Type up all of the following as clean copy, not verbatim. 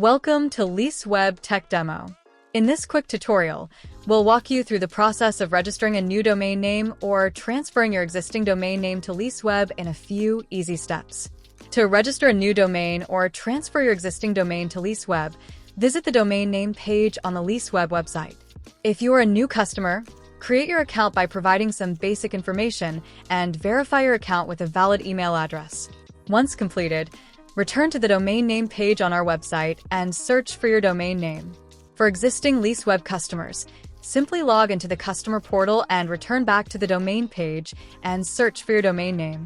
Welcome to Leaseweb Tech Demo. In this quick tutorial, we'll walk you through the process of registering a new domain name or transferring your existing domain name to Leaseweb in a few easy steps. To register a new domain or transfer your existing domain to Leaseweb, visit the domain name page on the Leaseweb website. If you are a new customer, create your account by providing some basic information and verify your account with a valid email address. Once completed, return to the domain name page on our website and search for your domain name. For existing Leaseweb customers, simply log into the customer portal and return back to the domain page and search for your domain name.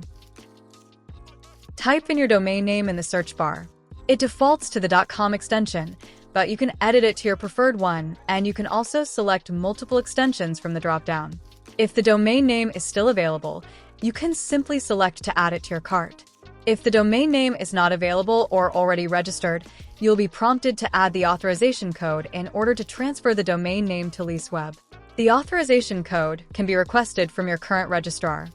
Type in your domain name in the search bar. It defaults to the .com extension, but you can edit it to your preferred one, and you can also select multiple extensions from the drop-down. If the domain name is still available, you can simply select to add it to your cart. If the domain name is not available or already registered, you'll be prompted to add the authorization code in order to transfer the domain name to Leaseweb. The authorization code can be requested from your current registrar.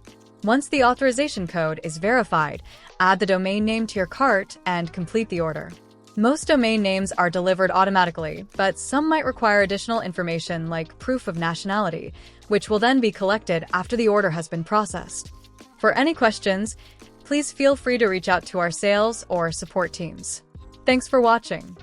Once the authorization code is verified, add the domain name to your cart and complete the order. Most domain names are delivered automatically, but some might require additional information like proof of nationality, which will then be collected after the order has been processed. For any questions, please feel free to reach out to our sales or support teams. Thanks for watching.